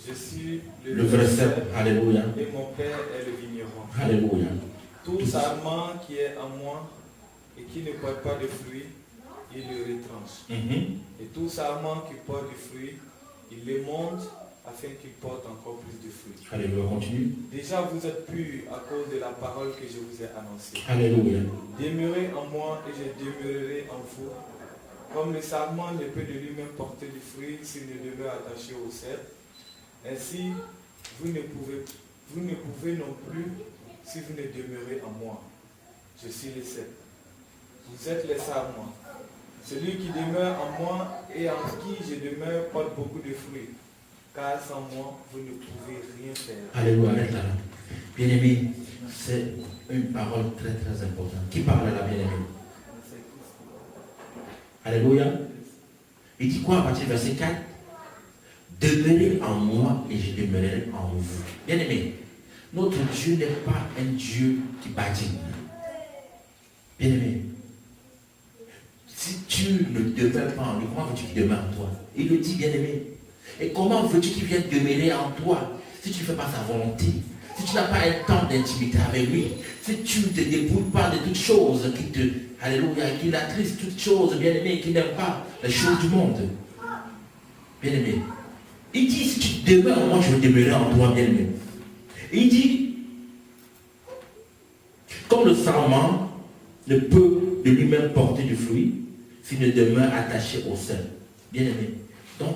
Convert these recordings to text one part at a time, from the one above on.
Je suis le verset, alléluia, et mon Père est le vigneron. alléluia. Tout sarment qui est en moi et qui ne porte pas de fruits, il le retranche. Et tout sarment qui porte du fruit, il le monte afin qu'il porte encore plus de fruits. Alléluia, continue. Déjà vous êtes purs à cause de la parole que je vous ai annoncée. Alléluia. Demeurez en moi et je demeurerai en vous. Comme le sarment ne peut de lui-même porter du fruit s'il ne demeure attaché au cep, ainsi vous ne pouvez non plus si vous ne demeurez en moi. Je suis le cep. Vous êtes les sarments. Celui qui demeure en moi et en qui je demeure porte beaucoup de fruits. Car sans moi, vous ne pouvez rien faire. Alléluia, maintenant. Bien-aimé, c'est une parole très très importante. Qui parle à la bien-aimée? Alléluia. Il dit quoi à partir du verset 4? Demeurez en moi et je demeurerai en vous. Bien-aimé, notre Dieu n'est pas un Dieu qui badine. Bien-aimé, si tu ne demeures pas en lui, comment veux-tu qu'il demeure en toi? Il le dit, bien-aimé. Et comment veux-tu qu'il vienne demeurer en toi si tu ne fais pas sa volonté? Si tu n'as pas un temps d'intimité avec lui, si tu ne te débrouilles pas de toutes choses qui te, alléluia, qui l'attristent, toutes choses, bien-aimé, qui n'aiment pas les choses du monde. Bien-aimé, il dit, si tu demeures en moi, je vais demeurer en toi, bien-aimé. Il dit, comme le sarment ne peut de lui-même porter du fruit, s'il ne demeure attaché au sol. Bien-aimé. Donc,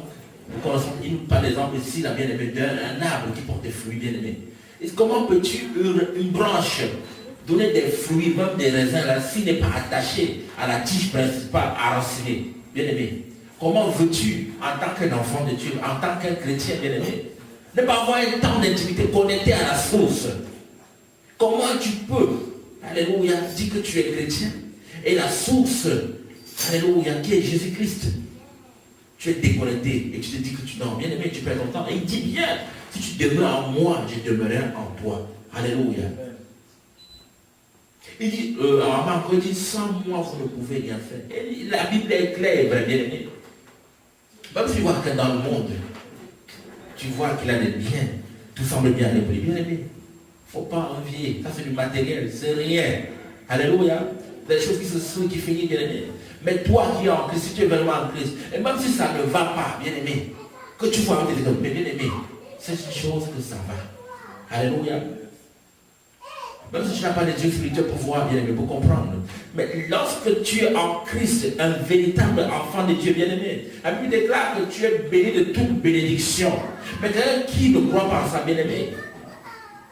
nous connaissons, il nous parle d'exemple ici, la bien-aimée, d'un arbre qui porte des fruits, bien-aimé. Et comment peux-tu, une branche, donner des fruits, même des raisins, là, s'il n'est pas attaché à la tige principale, enracinée? Bien-aimé. Comment veux-tu, en tant qu'un enfant de Dieu, en tant qu'un chrétien, bien-aimé, ne pas avoir un temps d'intimité connecté à la source? Comment tu peux, alléluia, dire que tu es chrétien et la source, alléluia, qui est Jésus-Christ? Tu es déconnecté et tu te dis que tu dors. Bien-aimé, tu perds ton temps. Et il dit bien, si tu demeures en moi, je demeurerai en toi. Alléluia. Il dit, Marc dit, sans moi, vous ne pouvez rien faire. Et la Bible est claire, bien-aimé. Même si tu vois que dans le monde, tu vois qu'il a des biens, tout semble bien aller. Bien-aimé, il ne faut pas envier. Ça, c'est du matériel, c'est rien. Alléluia. Des choses qui se sont, qui finissent, bien-aimé. Mais toi qui es en Christ, si tu es vraiment en Christ, et même si ça ne va pas, bien-aimé, que tu vois avec tes hommes, mais bien-aimé, c'est une chose que ça va. Alléluia. Même si tu n'as pas de Dieu spirituel pour voir, bien-aimé, pour comprendre. Mais lorsque tu es en Christ, un véritable enfant de Dieu, bien-aimé, la Bible déclare que tu es béni de toute bénédiction. Mais quelqu'un qui ne croit pas en ça, bien-aimé, il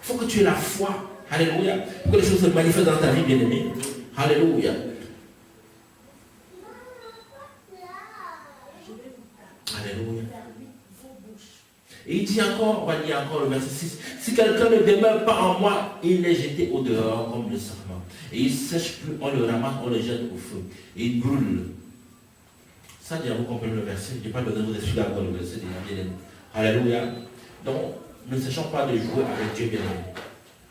faut que tu aies la foi. Alléluia. Pour que les choses se manifestent dans ta vie, bien-aimé. Alléluia. Alléluia. Et il dit encore, on va lire encore le verset 6. Si quelqu'un ne demeure pas en moi, il est jeté au dehors comme le sarment. Et il ne sèche plus, on le ramasse, on le jette au feu. Et il brûle. Ça, déjà, vous comprenez le verset. Je n'ai pas besoin de vous expliquer encore le verset déjà, bien. Alléluia. Donc, ne sachons pas de jouer avec Dieu, bien aimé.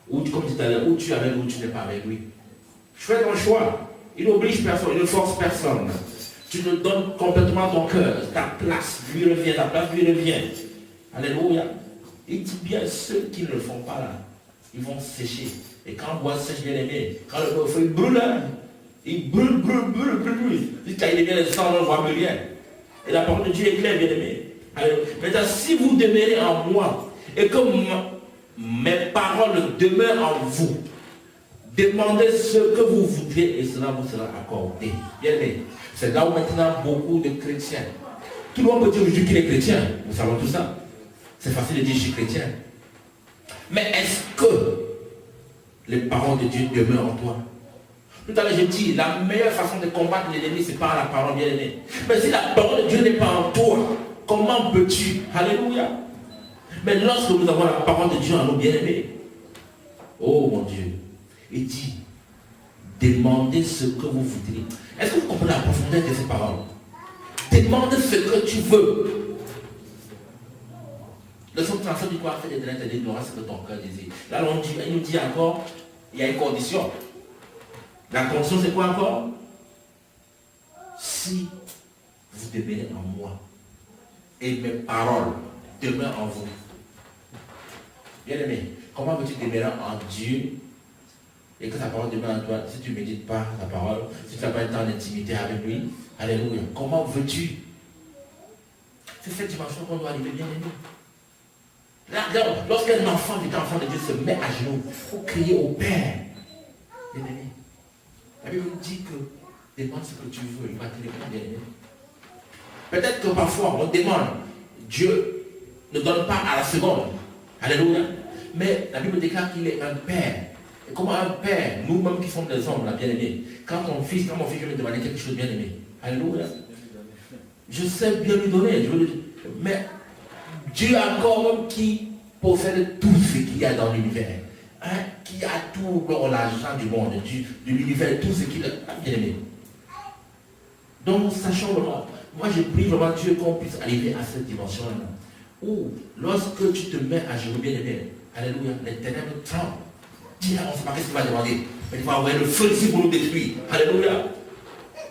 Ou comme tu disais, ou tu es avec lui, ou tu n'es pas avec lui. Fais ton choix. Il n'oblige personne, il ne force personne. Tu te donnes complètement ton cœur, ta place, lui revient, ta place lui revient. Alléluia. Il dit bien, ceux qui ne le font pas là, ils vont sécher. Et quand le bois sèche, bien aimé, quand le feu brûle, hein, il brûle. Jusqu'à il devient le sang, on ne voit plus rien. Et la parole de Dieu est claire, bien aimé. Maintenant, si vous demeurez en moi, et que mes paroles demeurent en vous, demandez ce que vous voudrez et cela vous sera accordé. Bien aimé. C'est là où maintenant beaucoup de chrétiens. Tout le monde peut dire aujourd'hui qu'il est chrétien. Nous savons tout ça. C'est facile de dire je suis chrétien. Mais est-ce que les paroles de Dieu demeurent en toi? Tout à l'heure, je dis, la meilleure façon de combattre l'ennemi, c'est par la parole, bien aimée. Mais si la parole de Dieu n'est pas en toi, comment peux-tu? Alléluia. Mais lorsque nous avons la parole de Dieu en nous, bien aimés, oh mon Dieu, il dit, demandez ce que vous voudrez. Est-ce que vous comprenez la profondeur de ces paroles? Demande ce que tu veux. Le Somme 37 dit quoi? Fais des délais, t'aider, n'aura ce que ton cœur désire. Là, il nous dit encore, il y a une condition. La condition, c'est quoi encore? Si vous demeurez en moi et mes paroles demeurent en vous, Bien-aimé, comment veux-tu demeurer en Dieu et que sa parole demeure en toi si tu ne médites pas sa parole, si tu n'as pas un temps d'intimité avec lui? Alléluia. Comment veux-tu? C'est cette dimension qu'on doit arriver, bien-aimé. Lorsqu'un enfant de Dieu se met à genoux, il faut crier au Père. Bien-aimé. La Bible nous dit que demande ce que tu veux, il va te répondre, bien-aimé. Peut-être que parfois on demande, Dieu ne donne pas à la seconde. Alléluia. Mais la Bible déclare qu'il est un Père. Et comment un Père, nous-mêmes qui sommes des hommes, bien-aimé, quand mon fils veut me demander quelque chose, bien-aimé, alléluia, je sais bien lui donner, mais Dieu encore même qui possède tout ce qu'il y a dans l'univers, hein, qui a tout l'argent du monde, de l'univers, tout ce qu'il a, bien-aimé. Donc, sachons vraiment, moi je prie vraiment Dieu qu'on puisse arriver à cette dimension-là, où lorsque tu te mets à genoux, bien-aimé, alléluia, les ténèbres tremblent. Dis-là, on ne sait pas qu'est-ce qu'il va demander, mais il va envoyer le feu ici pour nous détruire. Alléluia.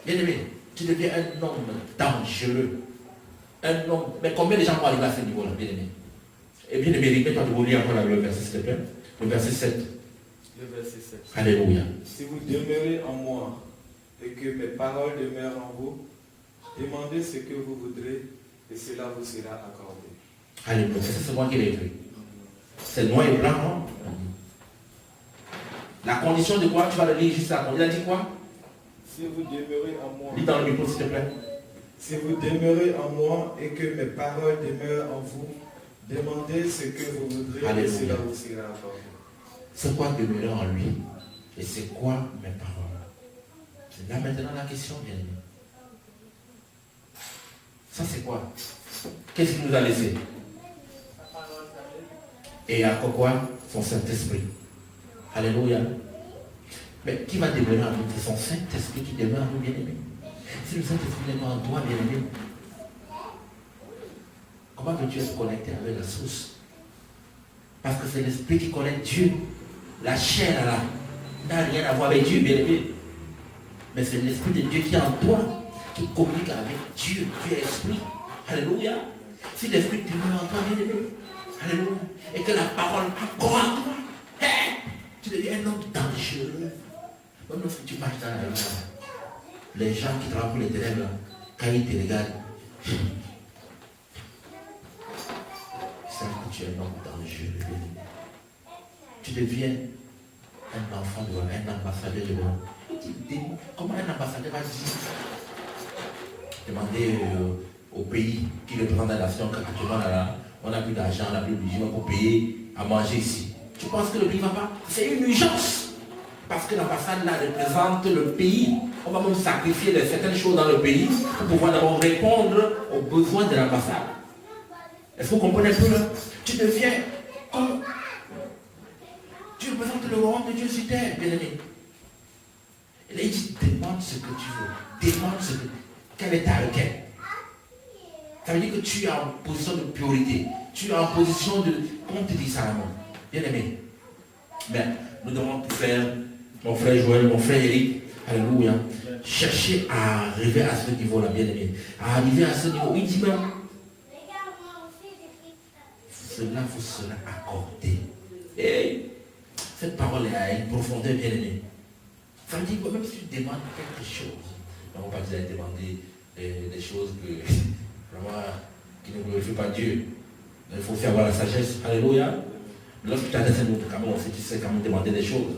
Bien-aimé, tu deviens un homme dangereux. Un homme. Mais combien de gens vont arriver à ce niveau-là, bien-aimé? Et bien-aimé, répète-toi de vous lire encore le verset, s'il te plaît. Le verset 7. Le verset 7. Alléluia. Si vous demeurez en moi et que mes paroles demeurent en vous, demandez ce que vous voudrez et cela vous sera accordé. Alléluia. C'est moi qui l'ai écrit. C'est noir et blanc, non? La condition de quoi? Tu vas le lire juste là. Il a dit quoi? Si vous demeurez en moi. Lis dans le micro, s'il te plaît. Si vous demeurez en moi et que mes paroles demeurent en vous, demandez ce que vous voudrez. Alléluia. Et cela vous sera accordé. C'est quoi demeurer en lui? Et c'est quoi mes paroles? C'est là maintenant la question, bien aimé. Ça c'est quoi? Qu'est-ce qu'il nous a laissé? Et encore quoi? Son Saint-Esprit. Alléluia. Mais qui va demeurer en nous? C'est son Saint-Esprit qui demeure en nous, bien-aimé. Si le Saint-Esprit n'est pas en toi, bien-aimé, comment veux-tu être connecté avec la source? Parce que c'est l'Esprit qui connaît Dieu. La chair, là, n'a rien à voir avec Dieu, bien-aimé. Mais c'est l'Esprit de Dieu qui est en toi, qui communique avec Dieu. Dieu est Esprit. Alléluia. Si l'Esprit demeure en toi, bien-aimé, alléluia, et que la parole croit en toi, tu deviens un homme dangereux. Même lorsque tu marches dans la vie, les gens qui travaillent pour les ténèbres, quand ils te regardent, ils savent que tu es un homme dangereux. Tu deviens un enfant de l'homme, un ambassadeur de l'homme. Comment un ambassadeur va dire? Demander au pays qui représente la nation qu'actuellement là, on n'a plus d'argent, on n'a plus de budget pour payer à manger ici. Tu penses que le pays ne va pas? C'est une urgence. Parce que l'ambassade là représente le pays. On va même sacrifier certaines choses dans le pays pour pouvoir d'abord répondre aux besoins de l'ambassade. Est-ce que vous comprenez un peu là? Tu deviens comme... Tu représentes le royaume de Dieu sur terre, bien aimé. Et là il dit, demande ce que tu veux. Demande ce que... Quelle est ta requête? Ça veut dire que tu es en position de priorité. Tu es en position de... Comment te dit ça, mon bien-aimé? Mais nous devons faire, mon frère Joël, mon frère Eric, alléluia, chercher à arriver à ce niveau-là, bien-aimé. À arriver à ce niveau. Il dit même, cela vous sera accordé. Et cette parole a une profondeur, bien-aimé. Ça veut dire que même si tu demandes quelque chose, on ne va pas dire demander des choses que, vraiment, qui ne glorifient pas Dieu. Il faut aussi avoir la sagesse. Alléluia. Lorsque tu as des autres cameroun, tu sais comment demander des choses.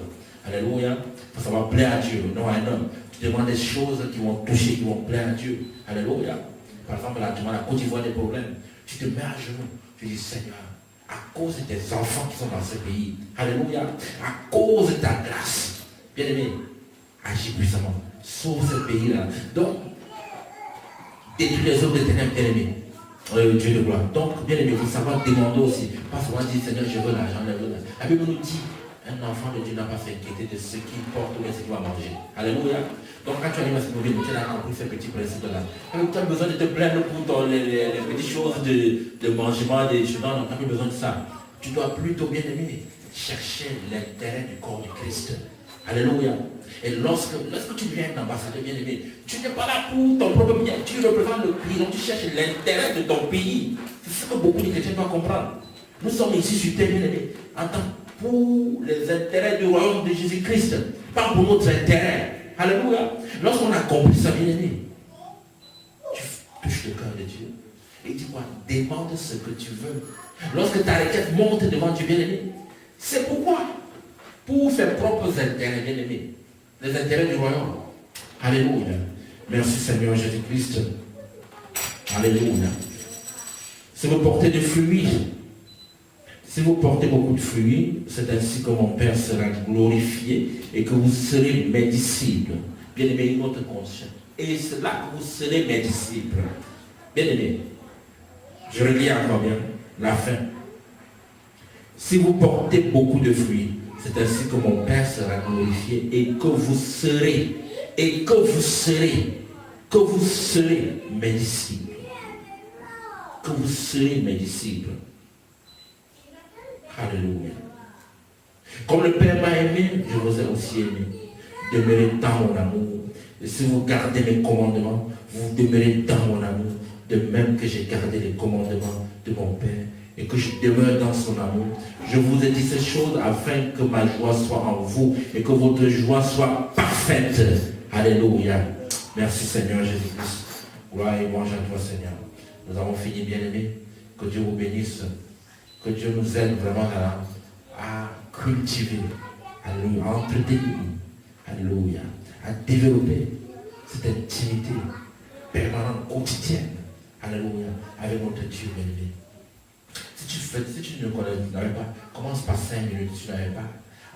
Alléluia. Il faut savoir plaire à Dieu, non à un homme. Tu demandes des choses qui vont toucher, qui vont plaire à Dieu. Alléluia. Par exemple, là, tu demandes à Côte d'Ivoire des problèmes. Tu te mets à genoux. Tu dis, Seigneur, à cause des enfants qui sont dans ce pays, alléluia, à cause de ta grâce, bien-aimé, agis puissamment. Sauve ce pays-là. Donc, détruis les œuvres des ténèbres, bien-aimé. Dieu de gloire. Donc, bien aimé, il faut savoir demander aussi. Pas seulement dire, Seigneur, je veux l'argent, je veux l'argent. La Bible nous dit, un enfant de Dieu n'a pas à s'inquiéter de ce qu'il porte ou de ce qu'il va manger. Alléluia. Donc, quand tu arrives à ce niveau, tu as compris ces petits principes-là. Tu as besoin de te plaindre pour les petites choses de mangement, des choses. Non, tu n'as plus besoin de ça. Tu dois plutôt, bien aimé, chercher l'intérêt du corps du Christ. Alléluia. Et lorsque tu viens un ambassadeur bien aimé, tu n'es pas là pour ton propre bien, tu représentes le pays, donc tu cherches l'intérêt de ton pays. C'est ce que beaucoup de chrétiens doivent comprendre. Nous sommes ici sur terre bien aimé. en tant pour les intérêts du royaume de Jésus-Christ, pas pour notre intérêt. Alléluia. Lorsqu'on a compris ça, bien aimé, tu touches le cœur de Dieu et dis-moi, demande ce que tu veux. Lorsque ta requête monte devant Dieu, bien aimé, c'est pourquoi? Pour ses propres intérêts, bien aimé, les intérêts du royaume. Alléluia. Merci Seigneur Jésus-Christ. Alléluia. Si vous portez des fruits, si vous portez beaucoup de fruits, c'est ainsi que mon Père sera glorifié et que vous serez mes disciples. Bien aimé, notre conscience. Et c'est là que vous serez mes disciples. Bien aimé, je relis encore bien la fin. Si vous portez beaucoup de fruits, c'est ainsi que mon Père sera glorifié et que vous serez mes disciples. Que vous serez mes disciples. Alléluia. Comme le Père m'a aimé, je vous ai aussi aimé. Demeurez dans mon amour. Et si vous gardez mes commandements, vous demeurez dans mon amour. De même que j'ai gardé les commandements de mon Père et que je demeure dans son amour. Je vous ai dit ces choses afin que ma joie soit en vous et que votre joie soit parfaite. Alléluia. Merci Seigneur Jésus-Christ. Gloire et louange à toi Seigneur. Nous avons fini, bien-aimés. Que Dieu vous bénisse. Que Dieu nous aide vraiment à cultiver, alléluia, à entretenir, alléluia, à développer cette intimité permanente, quotidienne, alléluia, avec notre Dieu, bien-aimé. Si tu n'avais pas, commence par 5 minutes, tu n'avais pas.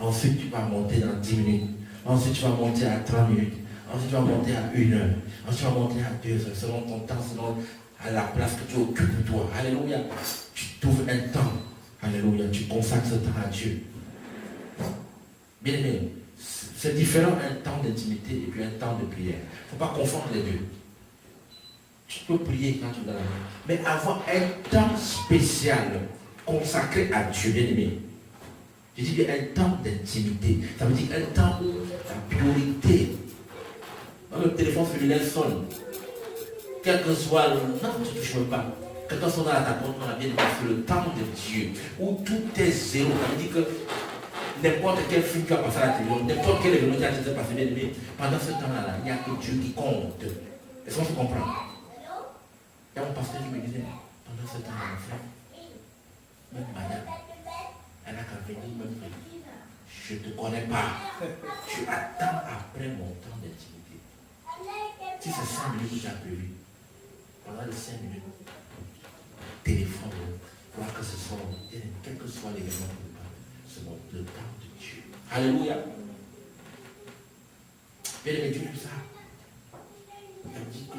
Ensuite, tu vas monter dans 10 minutes. Ensuite, tu vas monter à 30 minutes. Ensuite, tu vas monter à 1 heure. Ensuite, tu vas monter à 2 heures, selon ton temps, selon à la place que tu occupes toi. Alléluia. Tu trouves un temps. Alléluia. Tu consacres ce temps à Dieu. Bien aimé, c'est différent un temps d'intimité et puis un temps de prière. Il ne faut pas confondre les deux. Tu peux prier quand tu es dans la main. Mais avoir un temps spécial consacré à Dieu, bien aimé. Je dis bien un temps d'intimité. Ça veut dire un temps où la priorité. Quand le téléphone cellulaire sonne, quel que soit le nom, tu ne touches même pas. Quelqu'un sonne à ta porte, on a bien passé le temps de Dieu, où tout est zéro. Ça veut dire que n'importe quel film qui va passer à la télévision, n'importe quel événement qui a été passé, bien aimé, pendant ce temps-là, il n'y a que Dieu qui compte. Est-ce qu'on se comprend? Il y a mon pasteur qui me disait, pendant ce temps-là, frère, même madame, elle n'a qu'à venir me dire, je ne te connais pas. Tu attends après mon temps d'intimité. Si c'est 5 minutes que tu as prévu, pendant les 5 minutes, téléphone, voir que ce soit, quel que soit l'événement que vous parlez, c'est le temps de Dieu. Alléluia. Bien aimé, Dieu aime ça. Il a dit que,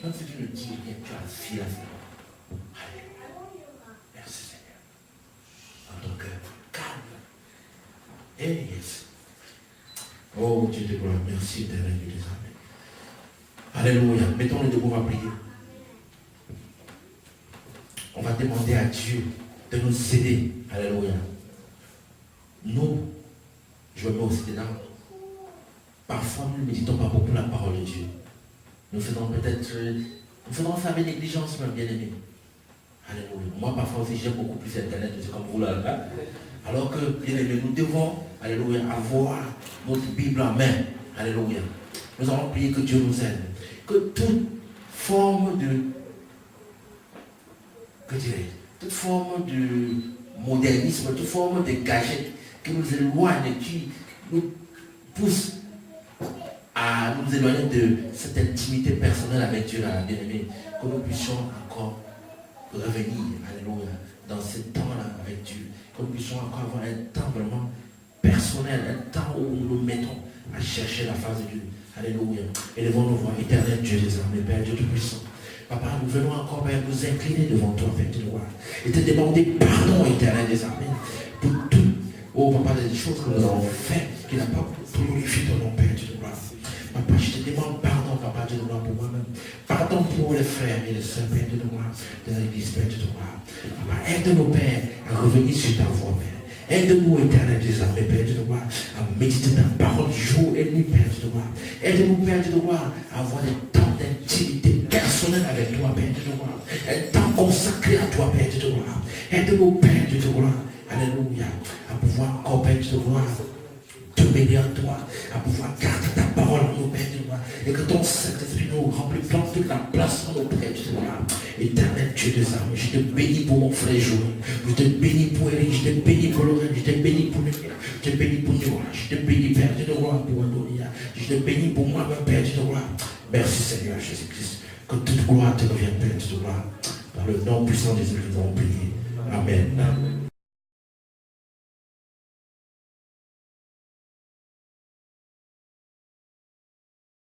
même si tu ne dis rien, tu as assis la foi. Alléluia. Merci Seigneur. Dans ton cœur, calme. Et yes. Oh Dieu de gloire, merci éternel Dieu des armées. Alléluia. Mettons-le debout, on va prier. On va demander à Dieu de nous aider. Alléluia. Nous, je me mets aussi dedans. Parfois, nous ne méditons pas beaucoup la parole de Dieu. Nous faisons peut-être, nous faisons ça avec négligence, même bien aimé. Alléluia. Moi, parfois aussi, j'aime beaucoup plus Internet, c'est comme vous là. Alors que, bien aimé, nous devons, alléluia, avoir notre Bible en main. Alléluia. Nous allons prier que Dieu nous aide. Que toute forme de, que dirais-je, toute forme de modernisme, toute forme de gadget qui nous éloigne, qui nous pousse à nous éloigner de cette intimité personnelle avec Dieu, bien-aimé, que nous puissions encore revenir, alléluia, dans ce temps-là avec Dieu, que nous puissions encore avoir un temps vraiment personnel, un temps où nous nous mettons à chercher la face de Dieu. Alléluia. Élevons nos voix, éternel Dieu des armées, Père Dieu Tout-Puissant. Papa, nous venons encore, Père, nous incliner devant toi, Père de gloire, et te demander pardon, éternel des armées, pour tout, oh Papa, des choses que nous avons faites, qui n'a pas glorifié ton nom, Père Dieu de gloire. Papa, je te demande pardon, Papa, Dieu de gloire, pour moi-même. Pardon pour les frères et les sœurs, Père Dieu de gloire, de l'église, Père Dieu de gloire. Papa, aide-nous, Père, à revenir sur ta voie, Père. Aide-nous, éternel des armées, Père Dieu de gloire, à méditer ta parole jour et nuit, Père Dieu de gloire. Aide-nous, Père Dieu de gloire, à avoir des temps d'intimité personnelle avec toi, Père Dieu de gloire. Un temps consacré à toi, Père Dieu de gloire. Aide-nous, Père de gloire. Alléluia. À pouvoir encore, Père de gloire, demeurer en toi, à pouvoir garder ta parole en nous, Père de gloire. Et que ton Saint-Esprit nous remplisse toute la place en nous, Père de gloire. Éternel Dieu des armes, je te bénis pour mon frère Joël. Je te bénis pour Eric, je te bénis pour Lorraine, je te bénis pour Luc, je te bénis pour toi, je te bénis, Père de gloire, pour Adonia. Je te bénis pour moi-même, Père de gloire. Merci Seigneur Jésus-Christ. Que toute gloire te revienne, Père de gloire. Dans le nom puissant de Jésus, nous avons prié. Amen.